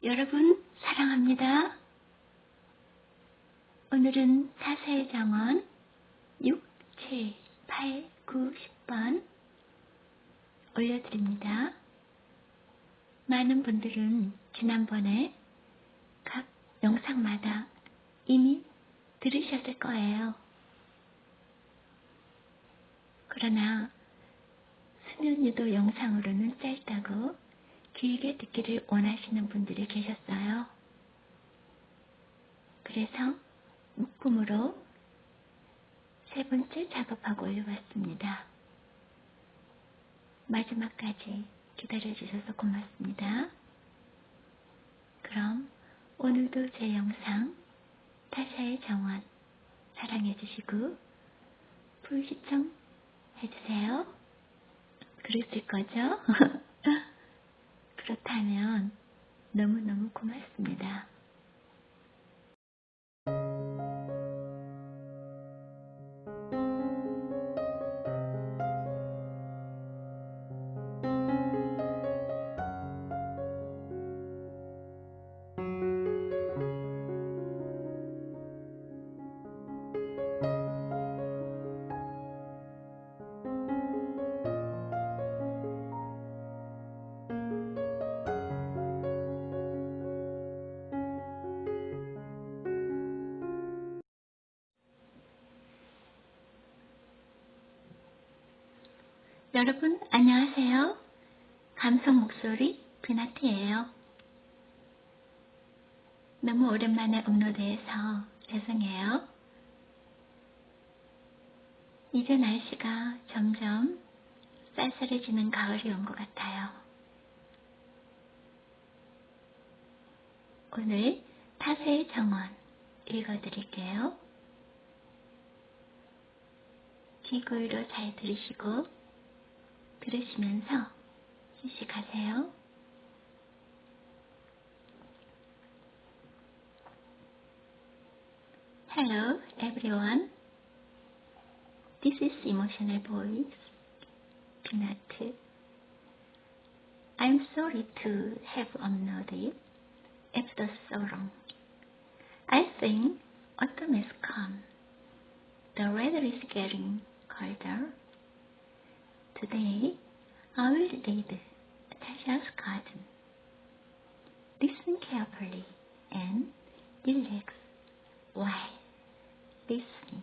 여러분 사랑합니다. 오늘은 자세의 정원 6, 7, 8, 9, 10번 올려드립니다. 많은 분들은 지난번에 각 영상마다 이미 들으셨을 거예요. 그러나 수면 유도 영상으로는 짧다고 길게 듣기를 원하시는 분들이 계셨어요. 그래서 묶음으로 세 번째 작업하고 올려봤습니다. 마지막까지 기다려주셔서 고맙습니다. 그럼 오늘도 제 영상 타샤의 정원 사랑해주시고 불시청해주세요. 그러실 거죠? 그렇다면 너무너무 고맙습니다. 여러분 안녕하세요. 감성 목소리 비나티예요. 너무 오랜만에 업로드해서 죄송해요. 이제 날씨가 점점 쌀쌀해지는 가을이 온 것 같아요. 오늘 타세의 정원 읽어드릴게요. 귀고이로 잘 들으시고 들으시면서 휴식하세요. Hello everyone. This is Emotional Voice, Peanut. I'm sorry to have uploaded after so long. I think autumn has come. The weather is getting colder. Today, I will read Tasha's Garden. Listen carefully and relax while listening.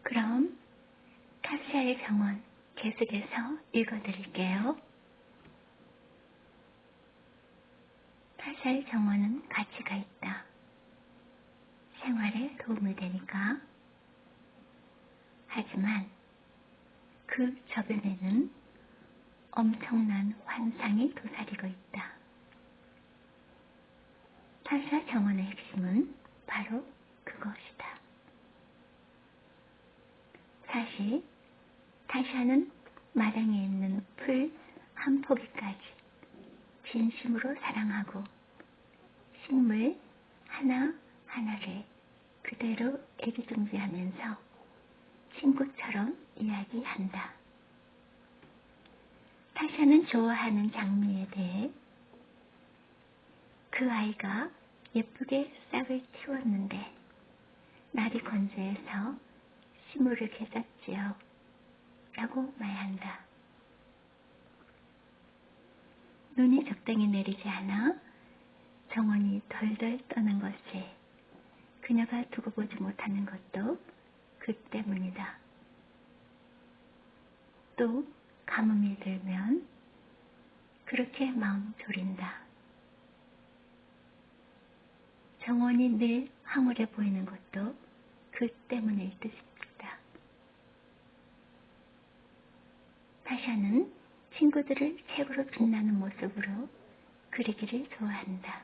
그럼 타샤의 정원 계속해서 읽어드릴게요. 타샤의 정원은 가치가 있다. 생활에 도움이 되니까. 하지만 그 저변에는 엄청난 환상이 도사리고 있다. 타샤 정원의 핵심은 바로 그것이다. 사실 타샤는 마당에 있는 풀 한 포기까지 진심으로 사랑하고 식물 하나하나를 그대로 애기중지하면서 친구처럼 이야기한다. 타샤는 좋아하는 장미에 대해 그 아이가 예쁘게 싹을 틔웠는데 날이 건조해서 시무를 개졌지요. 라고 말한다. 눈이 적당히 내리지 않아 정원이 덜덜 떠는 것을 그녀가 두고 보지 못하는 것도 그 때문이다. 또 가뭄이 들면 그렇게 마음 졸인다. 정원이 늘 황홀해 보이는 것도 그 때문일 듯 싶다. 타샤는 친구들을 최고로 빛나는 모습으로 그리기를 좋아한다.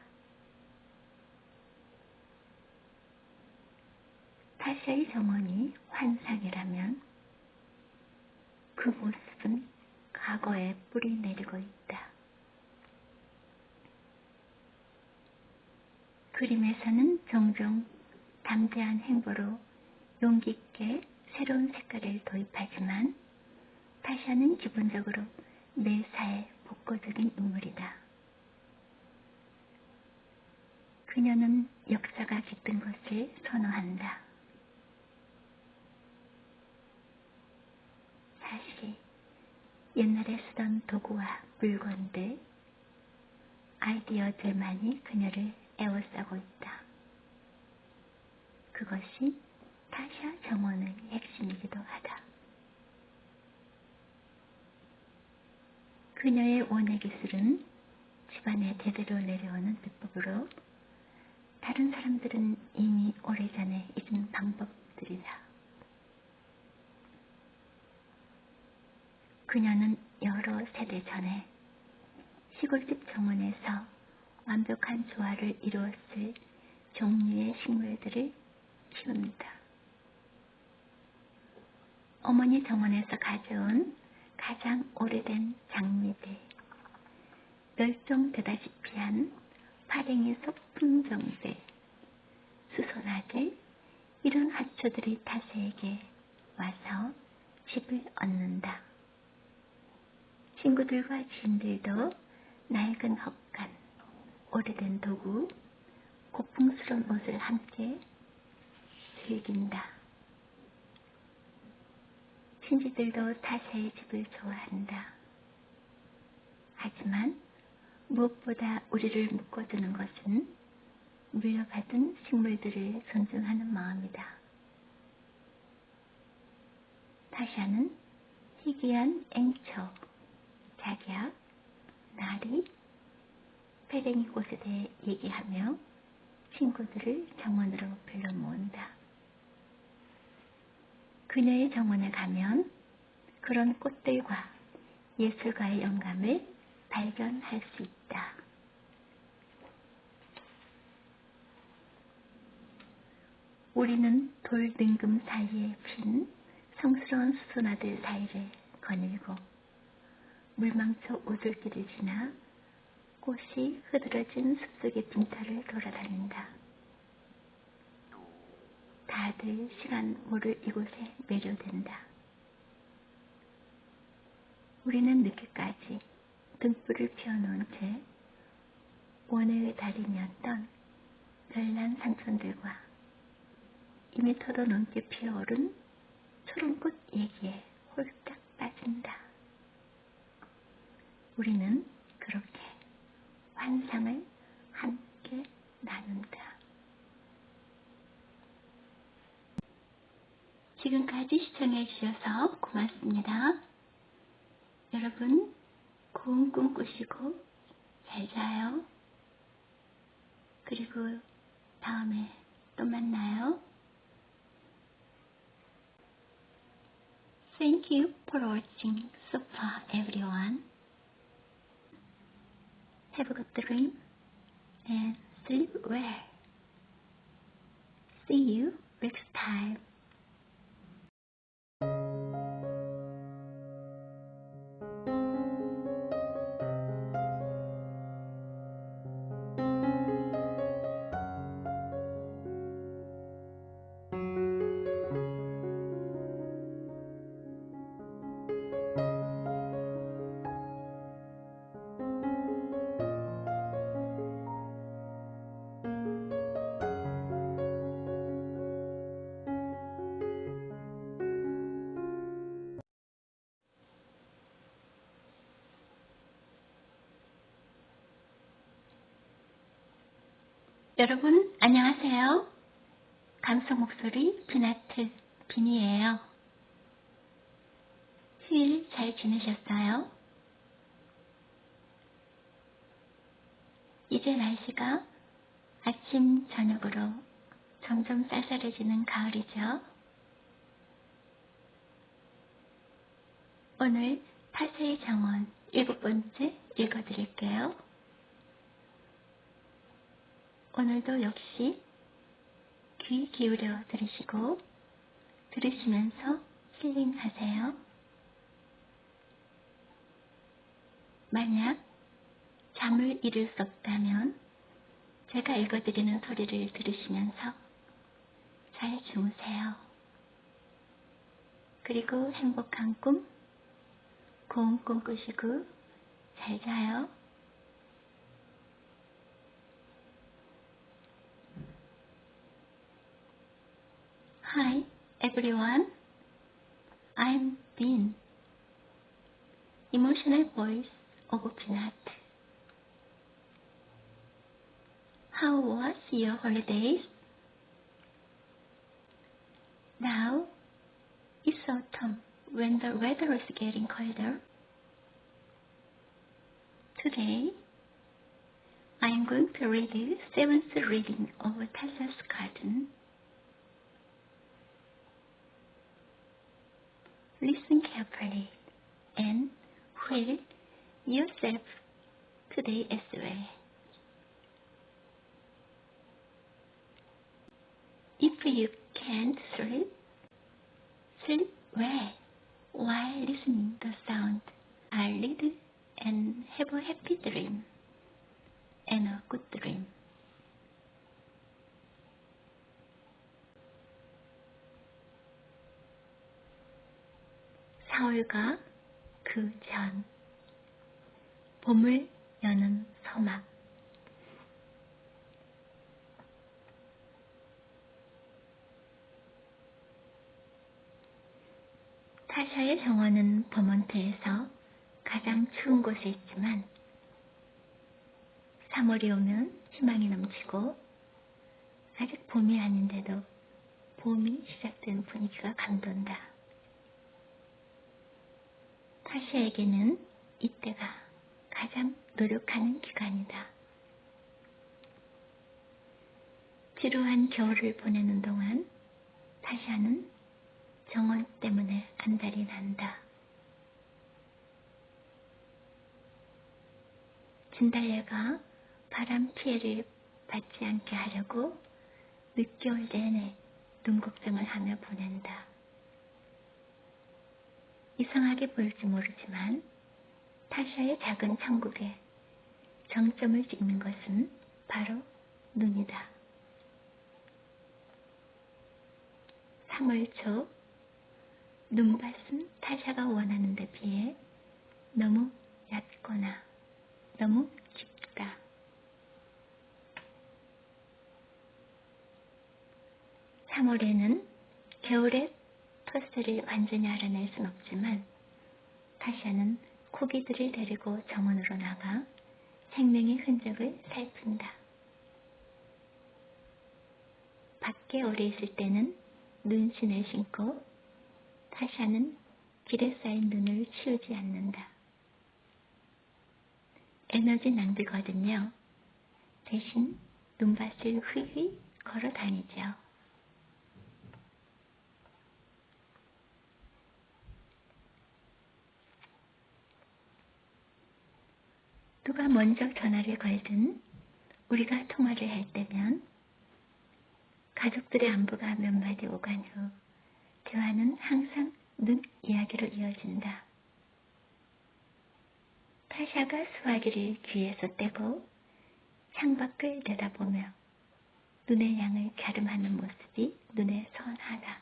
타샤의 정원이 환상이라면 그 모습은 과거에 뿌리 내리고 있다. 그림에서는 종종 담대한 행보로 용기 있게 새로운 색깔을 도입하지만 타샤는 기본적으로 매사에 복고적인 인물이다. 그녀는 역사가 깃든 것을 선호한다. 사실 옛날에 쓰던 도구와 물건들, 아이디어들만이 그녀를 에워싸고 있다. 그것이 타샤 정원의 핵심이기도 하다. 그녀의 원예 기술은 집안에 대대로 내려오는 비법으로 다른 사람들은 이미 오래전에 잊은 방법들이다. 그녀는 여러 세대 전에 시골집 정원에서 완벽한 조화를 이루었을 종류의 식물들을 키운다. 어머니 정원에서 가져온 가장 오래된 장미들, 멸종되다시피 한 파랭이 속 품종들, 수소나들, 이런 화초들이 타샤에게 와서 집을 얻는다. 친구들과 지인들도 낡은 헛간, 오래된 도구, 고풍스러운 옷을 함께 즐긴다. 친지들도 타샤의 집을 좋아한다. 하지만 무엇보다 우리를 묶어두는 것은 물려받은 식물들을 존중하는 마음이다. 타샤는 희귀한 앵초, 작약, 나리, 페랭이 꽃에 대해 얘기하며 친구들을 정원으로 불러 모은다. 그녀의 정원에 가면 그런 꽃들과 예술가의 영감을 발견할 수 있다. 우리는 돌 등금 사이에 핀 성스러운 수소나들 사이를 거닐고 물망초 오솔길을 지나 꽃이 흐드러진 숲속의 빈터를 돌아다닌다. 다들 시간 모를 이곳에 매료된다. 우리는 늦게까지 등불을 피워놓은 채 원예의 달인이었던 별난 삼촌들과 2미터도 넘게 피어오른 초롱꽃 얘기에 홀딱 빠진다. 우리는 그렇게 환상을 함께 나눈다. 지금까지 시청해 주셔서 고맙습니다. 여러분 고운 꿈 꾸시고 잘 자요. 그리고 다음에 또 만나요. Thank you for watching so far, everyone. Have a good dream and sleep well. See you next time. 여러분 안녕하세요. 감성 목소리 비나트 비니예요. 휴일 잘 지내셨어요? 이제 날씨가 아침 저녁으로 점점 쌀쌀해지는 가을이죠. 오늘 타샤의 정원 7번째 읽어드릴게요. 오늘도 역시 귀 기울여 들으시고 들으시면서 힐링하세요. 만약 잠을 이룰 수 없다면 제가 읽어드리는 소리를 들으시면서 잘 주무세요. 그리고 행복한 꿈 고운 꿈 꾸시고 잘 자요. Hi everyone, I'm Bean, emotional voice of Peanut. How was your holidays? Now it's autumn when the weather is getting colder. Today I'm going to read the 7th reading of Tasha's Garden. Listen carefully and feel yourself today as well. If you can't sleep, sleep well while listening to the sound. I'll read and have a happy dream and a good dream. 사월과 그 전, 봄을 여는 서막. 타샤의 정원은 버몬트에서 가장 추운 곳에 있지만 3월이 오면 희망이 넘치고 아직 봄이 아닌데도 봄이 시작된 분위기가 감돈다. 타샤에게는 이때가 가장 노력하는 기간이다. 지루한 겨울을 보내는 동안 타샤는 정원 때문에 안달이 난다. 진달래가 바람 피해를 받지 않게 하려고 늦겨울 내내 눈 걱정을 하며 보낸다. 이상하게 보일지 모르지만 타샤의 작은 천국에 정점을 찍는 것은 바로 눈이다. 3월 초 눈밭은 타샤가 원하는 데 비해 너무 얕거나 너무 깊다. (3월에는) 겨울의 토스를 완전히 알아낼 순 없지만 타샤는 코기들을 데리고 정원으로 나가 생명의 흔적을 살핀다. 밖에 오래 있을 때는 눈신을 신고 타샤는 길에 쌓인 눈을 치우지 않는다. 에너지 낭비거든요. 대신 눈밭을 휘휘 걸어 다니죠. 누가 먼저 전화를 걸든 우리가 통화를 할 때면 가족들의 안부가 몇 마디 오간 후 대화는 항상 눈 이야기로 이어진다. 타샤가 수화기를 귀에서 떼고 창밖을 내다보며 눈의 양을 갸름하는 모습이 눈에 선하다.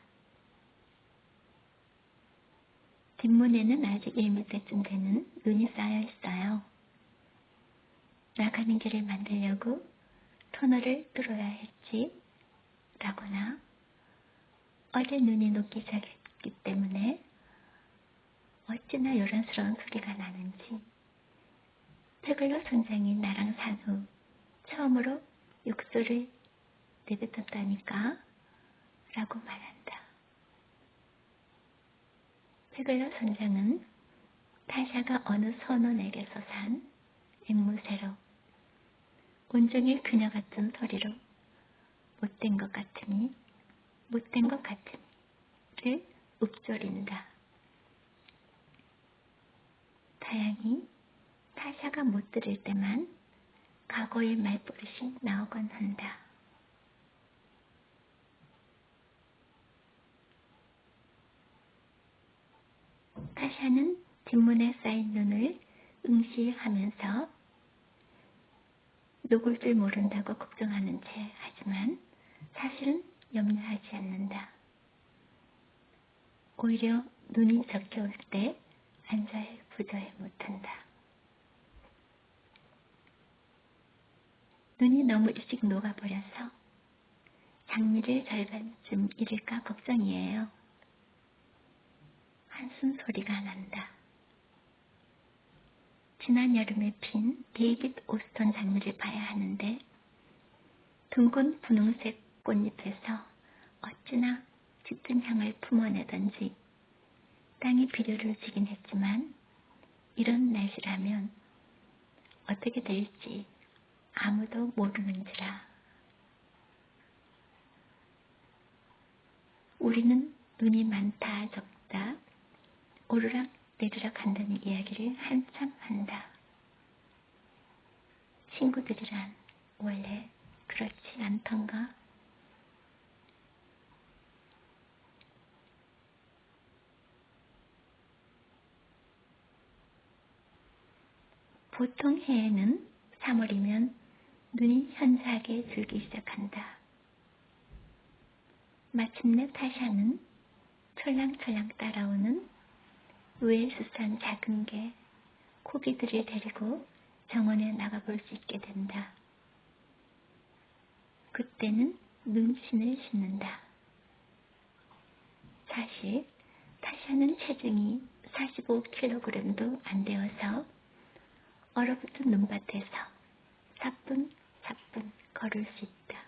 뒷문에는 아직 1m쯤 되는 눈이 쌓여 있어요. 나가는 길을 만들려고 터널을 뚫어야 했지 라거나 어제 눈이 녹기 시작했기 때문에 어찌나 요란스러운 소리가 나는지 페글로 선장이 나랑 산 후 처음으로 욕설을 내뱉었다니까 라고 말한다. 페글로 선장은 타샤가 어느 선원에게서 산 앵무새로 온종일 그녀 같은 소리로 못된 것 같으니 못된 것 같으니를 읊조린다. 다행히 타샤가 못 들을 때만 과거의 말버릇이 나오곤 한다. 타샤는 뒷문에 쌓인 눈을 응시하면서 녹을 줄 모른다고 걱정하는 채 하지만 사실은 염려하지 않는다. 오히려 눈이 적게 올 때 앉아야 도저히 못한다. 눈이 너무 일찍 녹아버려서 장미를 절반쯤 잃을까 걱정이에요. 한숨 소리가 난다. 지난 여름에 핀 데이빗 오스턴 장미를 봐야 하는데 둥근 분홍색 꽃잎에서 어찌나 짙은 향을 품어내던지 땅이 비료를 주긴 했지만 이런 날씨라면 어떻게 될지 아무도 모르는지라. 우리는 눈이 많다 적다 오르락 내리락 한다는 이야기를 한참 한다. 친구들이란 원래 그렇지 않던가? 보통 해에는 3월이면 눈이 현저하게 줄기 시작한다. 마침내 타샤는 철랑철랑 따라오는 외수산 작은 개, 코비들을 데리고 정원에 나가볼 수 있게 된다. 그때는 눈신을 신는다. 사실 타샤는 체중이 45kg도 안 되어서 얼어붙은 눈밭에서 사뿐사뿐 걸을 수 있다.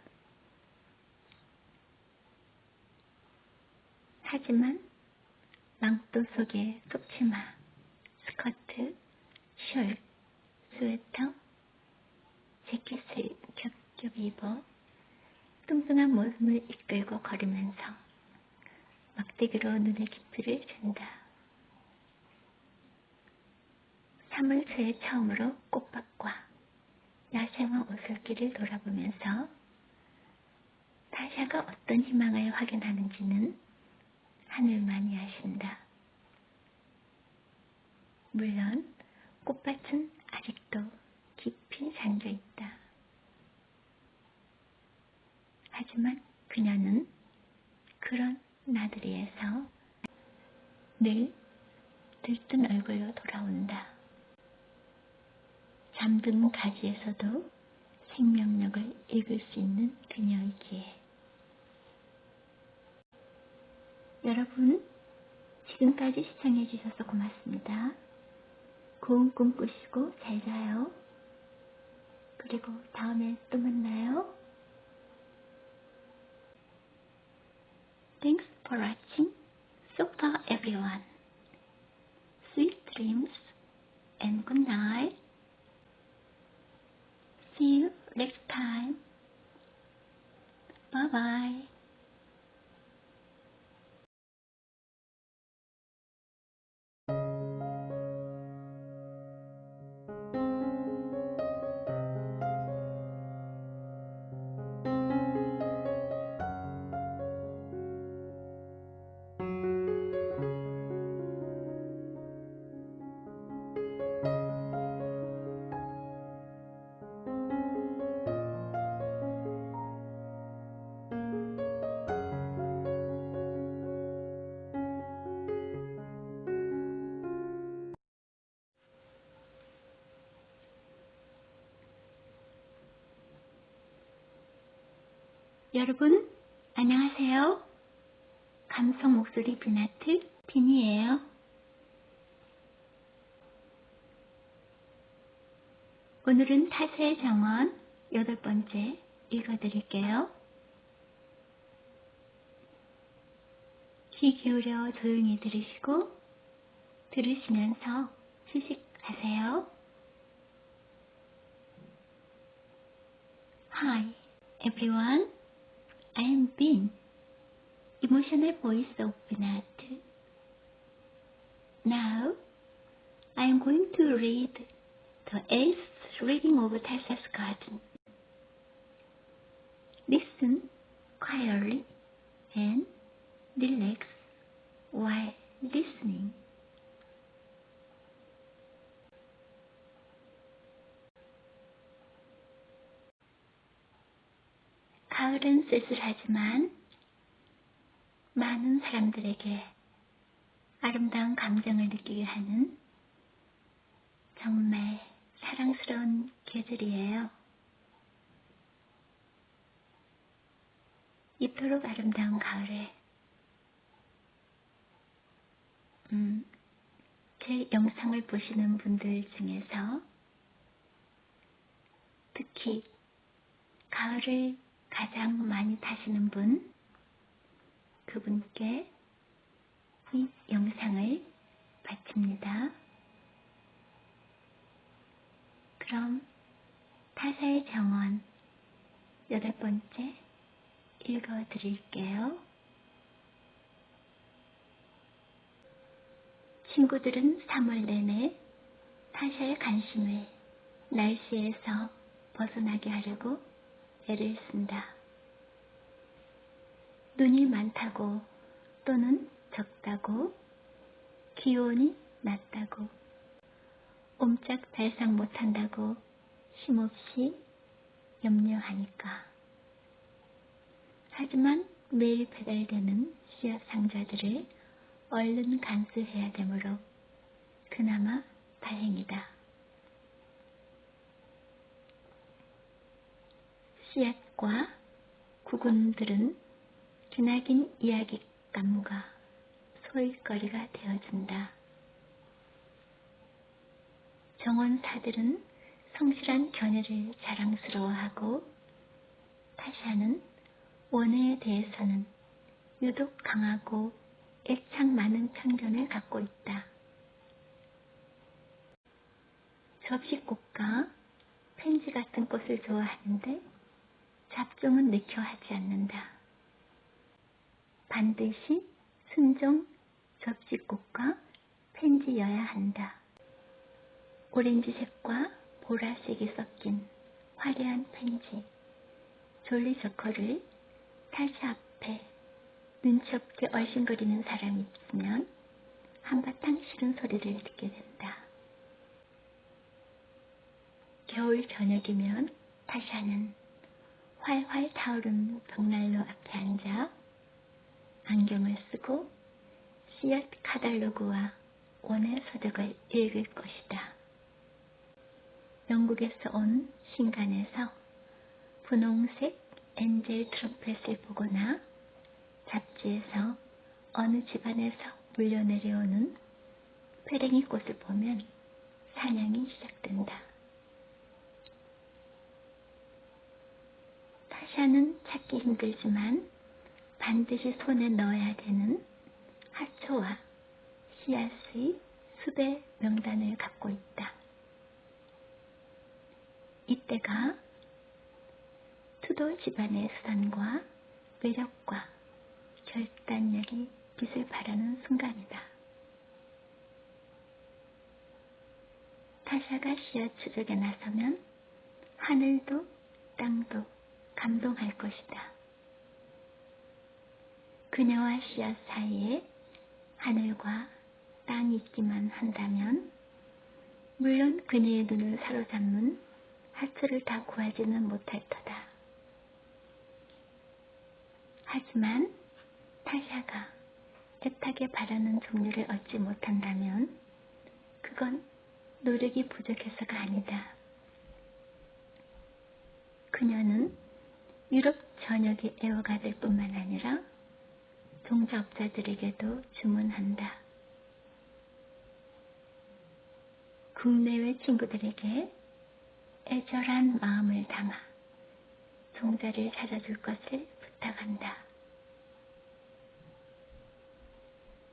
하지만 망토 속에 속치마, 스커트, 셔츠, 스웨터, 재킷을 겹겹 입어 뚱뚱한 몸을 이끌고 걸으면서 막대기로 눈의 깊이를 잰다. 3월 초에 처음으로 꽃밭과 야생화 오솔길을 돌아보면서 타샤가 어떤 희망을 확인하는지는 하늘만이 아신다. 물론 꽃밭은 아직도 깊이 잠겨있다. 하지만 그녀는 그런 나들이에서 늘 들뜬 얼굴로 돌아온다. 잠든 가지에서도 생명력을 읽을 수 있는 그녀이기에. 여러분, 지금까지 시청해주셔서 고맙습니다. 고운 꿈 꾸시고 잘 자요. 그리고 다음에 또 만나요. Thanks for watching so far everyone. Sweet dreams and good night. See you next time. Bye bye. 여러분, 안녕하세요. 감성 목소리 뷰나트 빈이에요. 오늘은 타샤의 정원 8번째 읽어드릴게요. 귀 기울여 조용히 들으시고 들으시면서 휴식하세요. Hi, everyone. I am Bin, emotional voice of Binat. Now, I am going to read the 8th reading of Tasha's Garden. Listen quietly and relax while listening. 가을은 쓸쓸하지만 많은 사람들에게 아름다운 감정을 느끼게 하는 정말 사랑스러운 계절이에요. 이토록 아름다운 가을에 제 영상을 보시는 분들 중에서 특히 가을을 가장 많이 타시는 분, 그분께 이 영상을 바칩니다. 그럼 타샤의 정원 8번째 읽어드릴게요. 친구들은 3월 내내 타샤의 관심을 날씨에서 벗어나게 하려고 애를 쓴다. 눈이 많다고 또는 적다고, 기온이 낮다고, 옴짝달싹 못한다고 쉼없이 염려하니까. 하지만 매일 배달되는 씨앗 상자들을 얼른 간수해야 되므로 그나마 다행이다. 씨앗과 구근들은 기나긴 이야깃감과 소일거리가 되어준다. 정원사들은 성실한 견해를 자랑스러워하고 타샤는 원해에 대해서는 유독 강하고 애착 많은 편견을 갖고 있다. 접시꽃과 펜지 같은 꽃을 좋아하는데 잡종은 느껴 하지 않는다. 반드시 순종 접시꽃과 펜지여야 한다. 오렌지색과 보라색이 섞인 화려한 펜지, 졸리저커를 타샤 앞에 눈치 없게 얼씬거리는 사람이 있으면 한바탕 싫은 소리를 듣게 된다. 겨울 저녁이면 타샤는 활활 타오르는 벽난로 앞에 앉아 안경을 쓰고 씨앗 카달로그와 원의 서적을 읽을 것이다. 영국에서 온 신간에서 분홍색 엔젤 트럼펫을 보거나 잡지에서 어느 집안에서 물려내려오는 페랭이 꽃을 보면 사냥이 시작된다. 타샤는 찾기 힘들지만 반드시 손에 넣어야 되는 하초와 씨앗의 수백 명단을 갖고 있다. 이때가 투돌 집안의 수단과 매력과 결단력이 빛을 발하는 순간이다. 타샤가 씨앗 추적에 나서면 하늘도 땅도 감동할 것이다. 그녀와 씨앗 사이에 하늘과 땅이 있기만 한다면 물론 그녀의 눈을 사로잡는 하초를 다 구하지는 못할 터다. 하지만 타샤가 애타게 바라는 종류를 얻지 못한다면 그건 노력이 부족해서가 아니다. 그녀는 유럽 전역의 애호가들 뿐만 아니라 종자업자들에게도 주문한다. 국내외 친구들에게 애절한 마음을 담아 종자를 찾아줄 것을 부탁한다.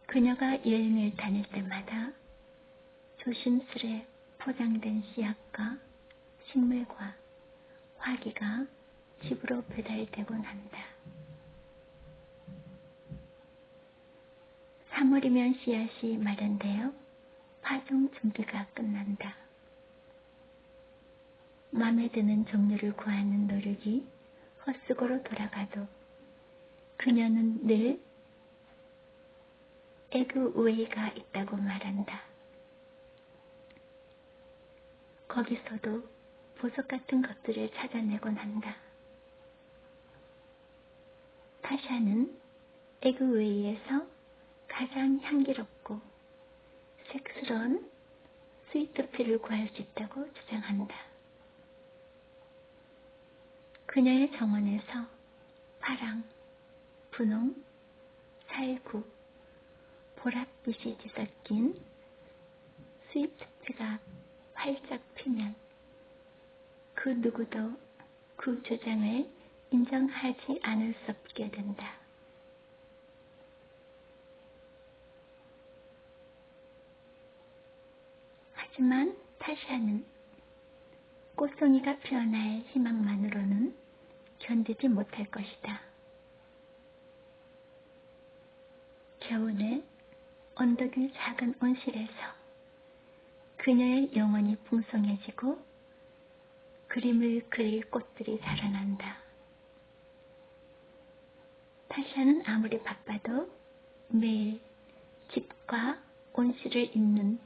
그녀가 여행을 다닐 때마다 조심스레 포장된 씨앗과 식물과 화기가 집으로 배달되곤 한다. 3월이면 씨앗이 마련되어 파종 준비가 끝난다. 마음에 드는 종류를 구하는 노력이 헛수고로 돌아가도 그녀는 늘 에그웨이가 있다고 말한다. 거기서도 보석 같은 것들을 찾아내곤 한다. 타샤는 에그웨이에서 가장 향기롭고 색스러운 스위트피를 구할 수 있다고 주장한다. 그녀의 정원에서 파랑, 분홍, 살구, 보랏빛이 뒤섞인 스위트피가 활짝 피면 그 누구도 그 주장을 인정하지 않을 수 없게 된다. 하지만 타샤는 꽃송이가 피어날 희망만으로는 견디지 못할 것이다. 겨우내 언덕 위 작은 온실에서 그녀의 영혼이 풍성해지고 그림을 그릴 꽃들이 자라난다. 타샤는 아무리 바빠도 매일 집과 온실을 잇는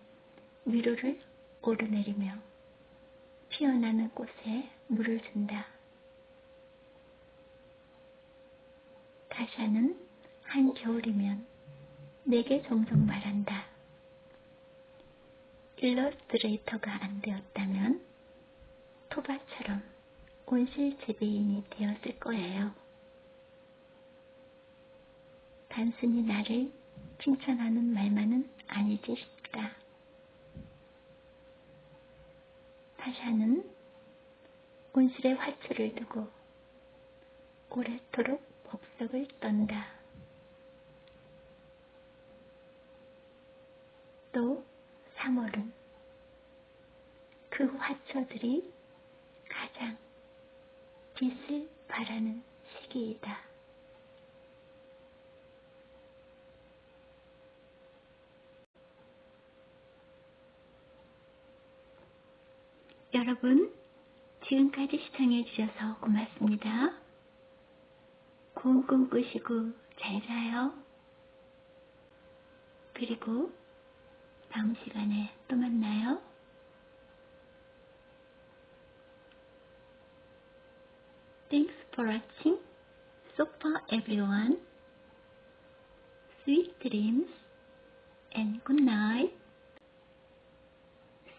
위로를 오르내리며 피어나는 꽃에 물을 준다. 타샤는 한겨울이면 내게 종종 말한다. 일러스트레이터가 안 되었다면 토바처럼 온실 지배인이 되었을 거예요. 단순히 나를 칭찬하는 말만은 아니지 싶다. 타샤는 온실에 화초를 두고 오래도록 법석을 떤다. 또 3월은 그 화초들이 가장 빛을 발하는 시기이다. 여러분, 지금까지 시청해 주셔서 고맙습니다. 고운 꿈 꾸시고 잘 자요. 그리고 다음 시간에 또 만나요. Thanks for watching. So far everyone. Sweet dreams and good night.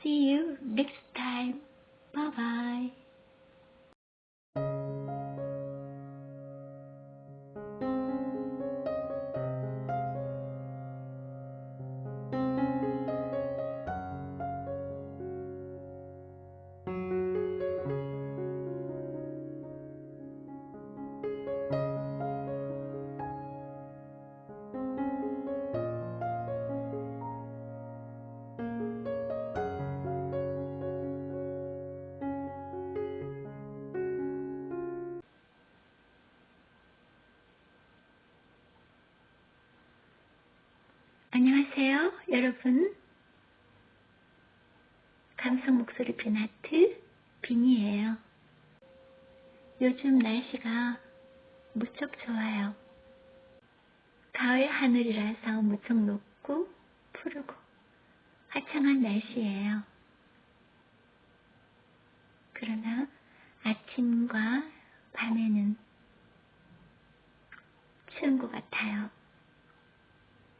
See you next time. Bye bye. 안녕하세요, 여러분. 감성 목소리 빈아트 빈이에요. 요즘 날씨가 무척 좋아요. 가을 하늘이라서 무척 높고 푸르고 화창한 날씨예요. 그러나 아침과 밤에는 추운 것 같아요.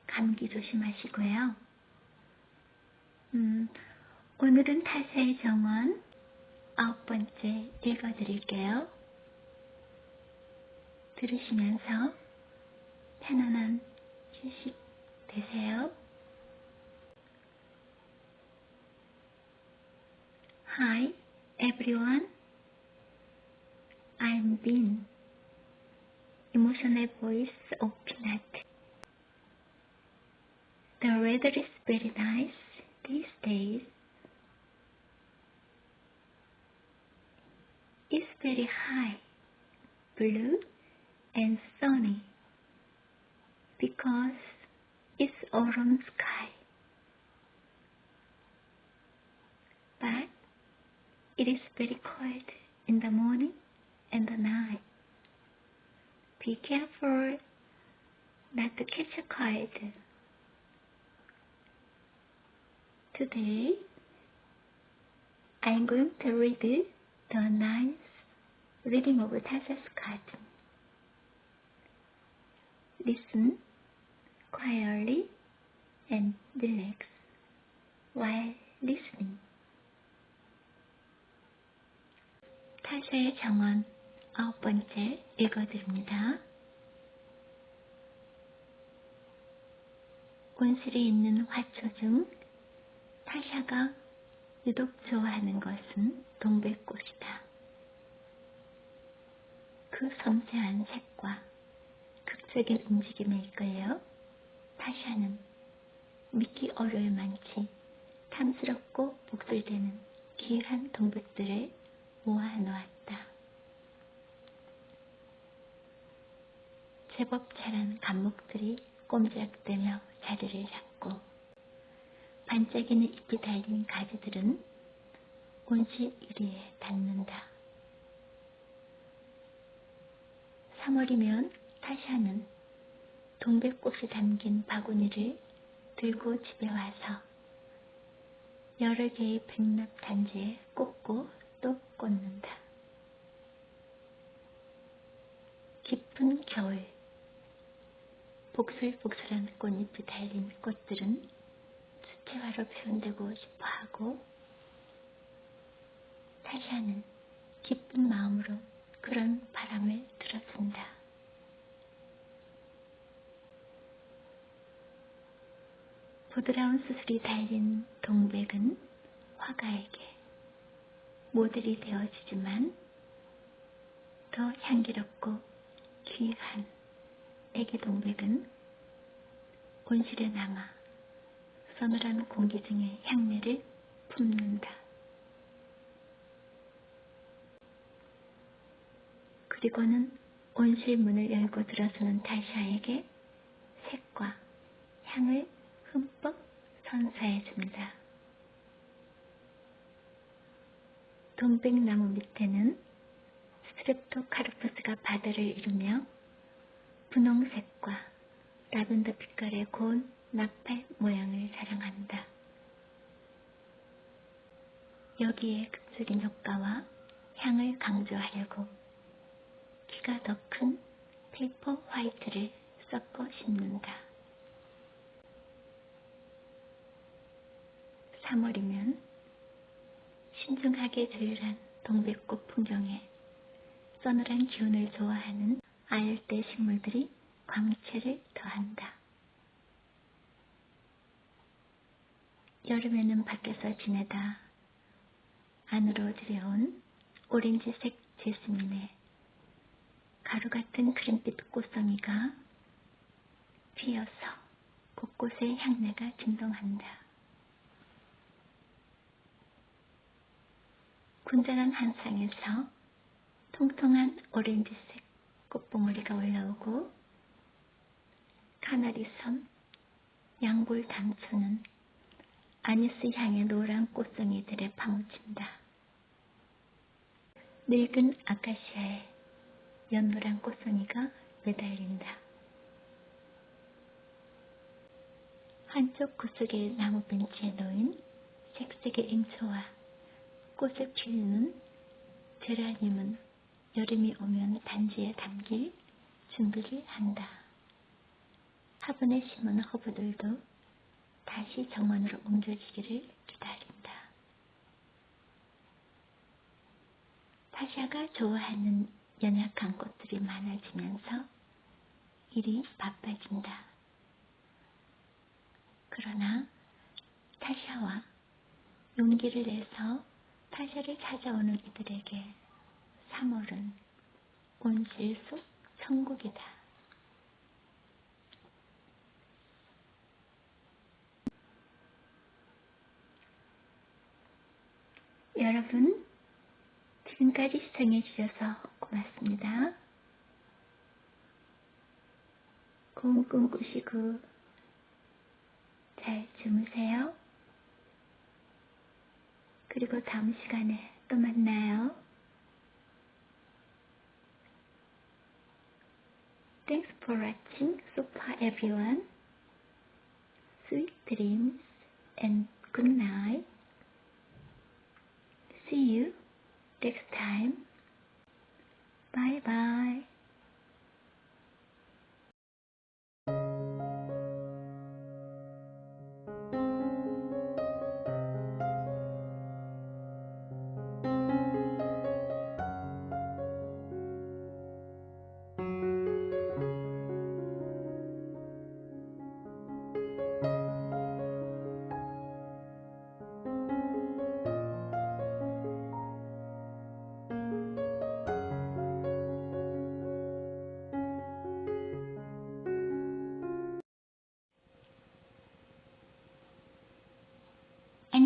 감기 조심하시고요. 오늘은 타샤의 정원 9번째 읽어드릴게요. 들으시면서 편안한 휴식 되세요. Hi everyone, I'm Bin, emotional voice of Peanut. The weather is very nice these days. It's very high, blue and sunny because it's autumn sky. But it is very cold in the morning and the night. Be careful not to catch a cold. Today, I'm going to read the ninth reading of Tasha's cartoon. Listen quietly and relax while listening. 타샤의 정원 9번째 읽어드립니다. 온실에 있는 화초 중 타샤가 유독 좋아하는 것은 동백꽃이다. 그 섬세한 색과 극적인 움직임에 이끌려 타샤는 믿기 어려울 만치 탐스럽고 복슬되는 귀한 동백들을 모아놓았다. 제법 자란 감목들이 꼼지락대며 자리를 잡고 반짝이는 잎이 달린 가지들은 온실 유리에 닿는다. 3월이면 타샤는 동백꽃이 담긴 바구니를 들고 집에 와서 여러 개의 백납 단지에 꽂고 또 꽂는다. 깊은 겨울, 복슬복슬한 꽃잎이 달린 꽃들은 수채화로 표현되고 싶어하고 타샤는 기쁜 마음으로 그런 바람을 들어준다. 부드러운 수술이 달린 동백은 화가에게 모델이 되어지지만 더 향기롭고 귀한 애기 동백은 온실에 남아 서늘한 공기 중에 향내를 품는다. 그리고는 온실 문을 열고 들어서는 타샤에게 색과 향을 흠뻑 선사해준다. 동백나무 밑에는 스트랩토카르푸스가 바다를 이루며 분홍색과 라벤더 빛깔의 고운 나팔 모양을 자랑한다. 여기에 극적인 효과와 향을 강조하려고 키가 더 큰 페이퍼 화이트를 섞어 심는다. 3월이면 신중하게 조율한 동백꽃 풍경에 서늘한 기운을 좋아하는 아열대 식물들이 광채를 더한다. 여름에는 밖에서 지내다 안으로 들여온 오렌지색 제스민의 가루 같은 크림빛 꽃송이가 피어서 곳곳에 향내가 진동한다. 군전한 한 상에서 통통한 오렌지색 꽃봉오리가 올라오고 카나리섬, 양볼 당초는 아니스 향의 노란 꽃송이들에 파묻힌다. 늙은 아카시아에 연노란 꽃송이가 매달린다. 한쪽 구석의 나무 벤치에 놓인 색색의 앵초와 꽃을 피우는 제라늄은 여름이 오면 단지에 담길 준비를 한다. 화분에 심은 허브들도 다시 정원으로 옮겨지기를 기다린다. 타샤가 좋아하는 연약한 꽃들이 많아지면서 일이 바빠진다. 그러나 타샤와 용기를 내서 타샤를 찾아오는 이들에게 3월은 온실 속 천국이다. 여러분, 지금까지 시청해 주셔서 고맙습니다. 고운 꿈 꾸시고 잘 주무세요. 그리고 다음 시간에 또 만나요. Thanks for watching so far everyone. Sweet dreams and good night. See you next time. Bye bye.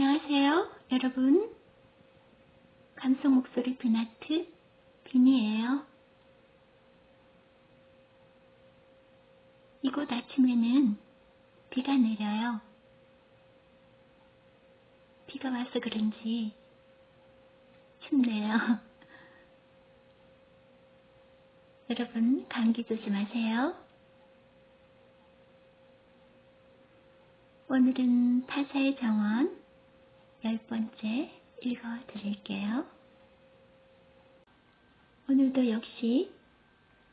안녕하세요, 여러분. 감성 목소리 빈아트 빈이에요. 이곳 아침에는 비가 내려요. 비가 와서 그런지 춥네요. 여러분, 감기 조심하세요. 오늘은 타사의 정원 10번째 읽어드릴게요. 오늘도 역시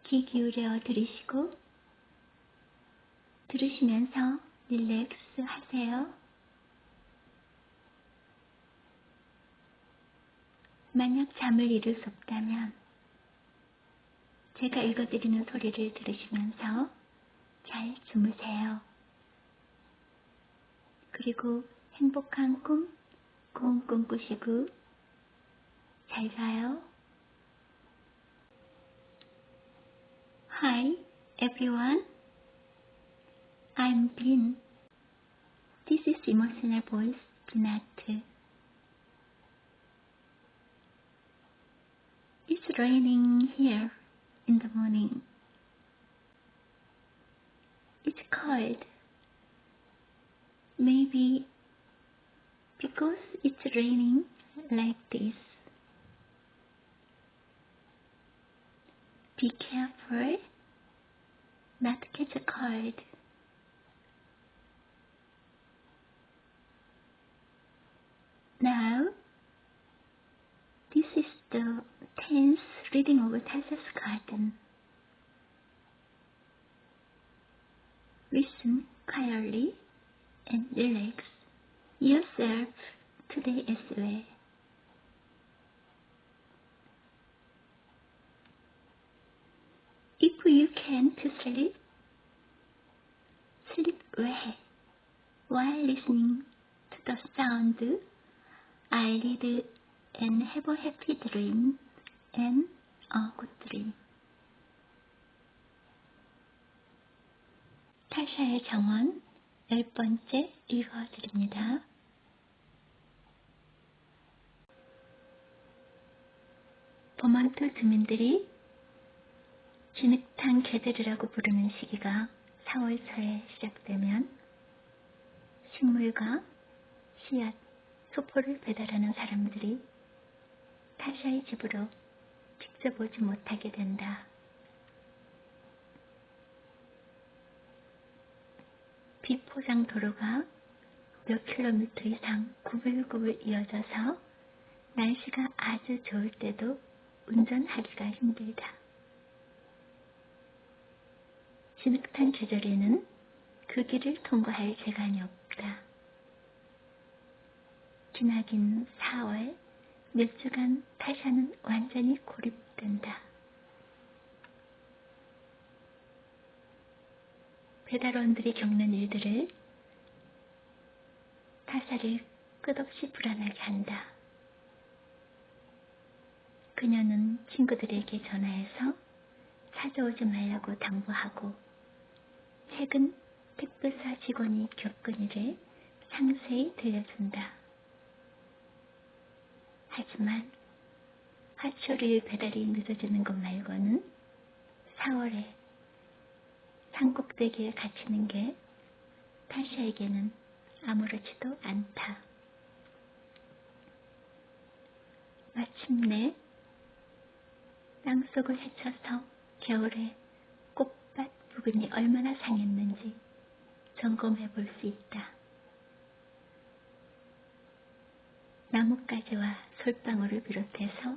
귀 기울여 들으시고 들으시면서 릴렉스 하세요. 만약 잠을 이룰 수 없다면 제가 읽어드리는 소리를 들으시면서 잘 주무세요. 그리고 행복한 꿈 꾸시고 잘 자요. Hi everyone, I'm Bin. This is Emotional Voice Binat. It's raining here in the morning. It's cold. Maybe because it's raining like this. Be careful not to catch a cold. Now, this is the 10th reading of Tasa's Garden. Listen quietly and relax yourself today as well. If you can't sleep, sleep well while listening to the sound. I read and have a happy dream and a good dream. 타샤의 정원 10번째 읽어드립니다. 버몬트 주민들이 진흙탕 계절이라고 부르는 시기가 4월 초에 시작되면 식물과 씨앗, 소포를 배달하는 사람들이 타샤의 집으로 직접 오지 못하게 된다. 비포장 도로가 몇 킬로미터 이상 구불구불 이어져서 날씨가 아주 좋을 때도 운전하기가 힘들다. 진흙탕 계절에는 그 길을 통과할 재간이 없다. 기나긴 4월 몇 주간 타샤는 완전히 고립된다. 배달원들이 겪는 일들을 타샤를 끝없이 불안하게 한다. 그녀는 친구들에게 전화해서 찾아오지 말라고 당부하고 최근 택배사 직원이 겪은 일을 상세히 들려준다. 하지만 화초리 배달이 늦어지는 것 말고는 4월에 산꼭대기에 갇히는 게 타샤에게는 아무렇지도 않다. 마침내 땅속을 헤쳐서 겨울에 꽃밭 부근이 얼마나 상했는지 점검해 볼 수 있다. 나뭇가지와 솔방울을 비롯해서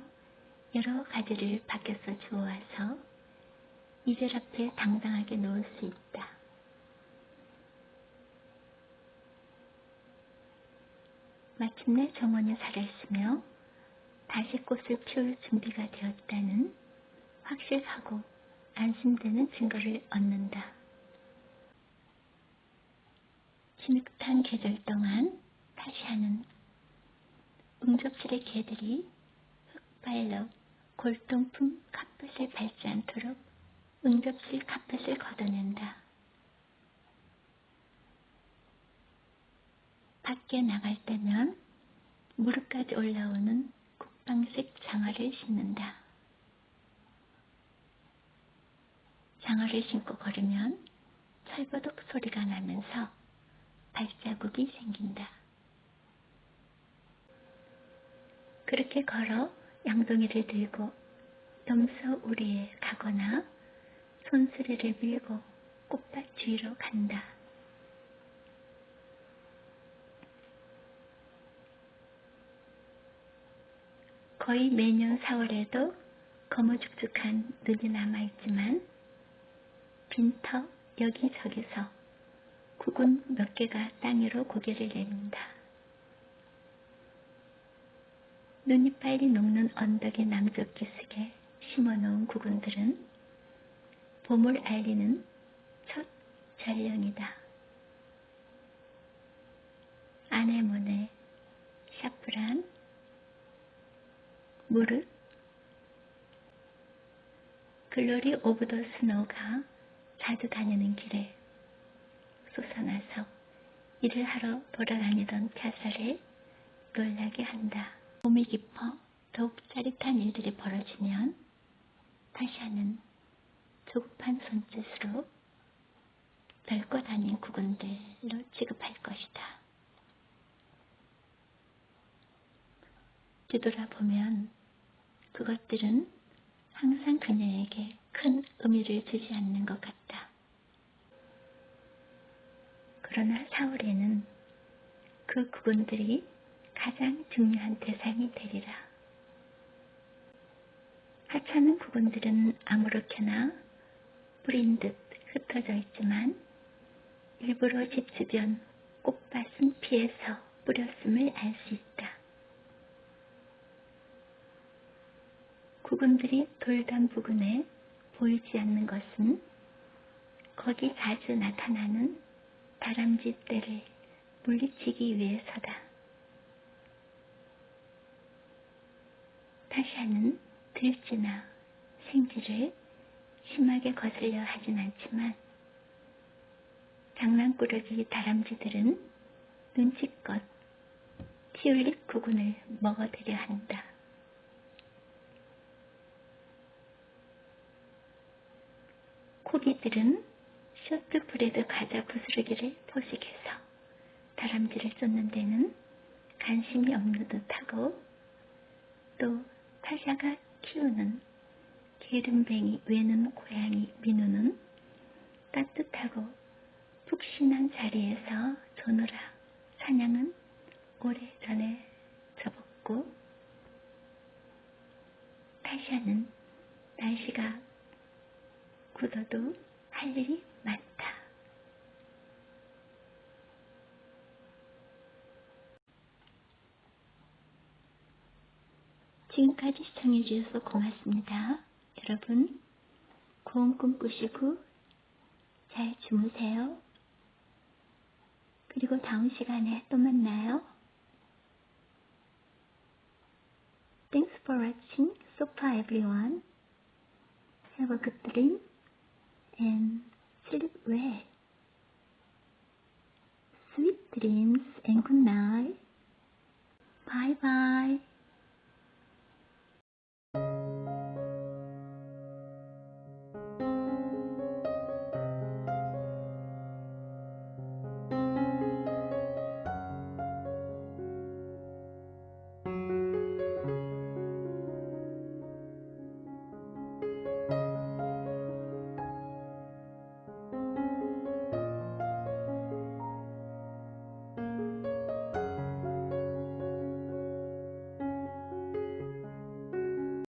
여러 가지를 밖에서 주워와서 이젤 앞에 당당하게 놓을 수 있다. 마침내 정원이 살아있으며 다시 꽃을 피울 준비가 되었다는 확실하고 안심되는 증거를 얻는다. 진흙탕 계절 동안 타샤는 응접실의 개들이 흙발로 골동품 카펫을 밟지 않도록 응접실 카펫을 걷어낸다. 밖에 나갈 때면 무릎까지 올라오는 국방색 장화를 신는다. 장화를 신고 걸으면 철버덕 소리가 나면서 발자국이 생긴다. 그렇게 걸어 양동이를 들고 염소 우리에 가거나 손수레를 밀고 꽃밭 주위로 간다. 거의 매년 4월에도 거무죽죽한 눈이 남아있지만 빈터 여기저기서 구근 몇 개가 땅 위로 고개를 내민다. 눈이 빨리 녹는 언덕의 남쪽 기슭에 심어놓은 구근들은 봄을 알리는 첫 전령이다. 아네모네, 샤프란, 무릇, 글로리 오브 더 스노우가 자주 다니는 길에 솟아나서 일을 하러 돌아다니던 캬살에 놀라게 한다. 봄이 깊어 더욱 짜릿한 일들이 벌어지면 타샤는 조급한 손짓으로 넓고 다닌 구근들로 취급할 것이다. 뒤돌아보면 그것들은 항상 그녀에게 큰 의미를 주지 않는 것 같다. 그러나 4월에는 그 구근들이 가장 중요한 대상이 되리라. 하찮은 구근들은 아무렇게나 뿌린 듯 흩어져 있지만 일부러 집 주변 꽃밭은 피해서 뿌렸음을 알 수 있다. 구근들이 돌던 부근에 보이지 않는 것은 거기 자주 나타나는 다람쥐 떼를 물리치기 위해서다. 타샤는 들쥐나 생쥐를 심하게 거슬려 하진 않지만 장난꾸러기 다람쥐들은 눈치껏 튤립 구근을 먹어들여 한다. 코기들은 쇼트브레드 과자 부스러기를 포식해서 다람쥐를 쫓는 데는 관심이 없는 듯하고 또 타샤가 키우는 게으름뱅이 외눈 고양이 민우는 따뜻하고 푹신한 자리에서 조느라 사냥은 오래전에 접었고 타샤는 날씨가 굳어도 할 일이 많다. 지금까지 시청해주셔서 고맙습니다. 여러분, 고운 꿈 꾸시고 잘 주무세요. 그리고 다음 시간에 또 만나요. Thanks for watching so far everyone. Have a good dream and sleep well. Sweet dreams and good night. Bye bye.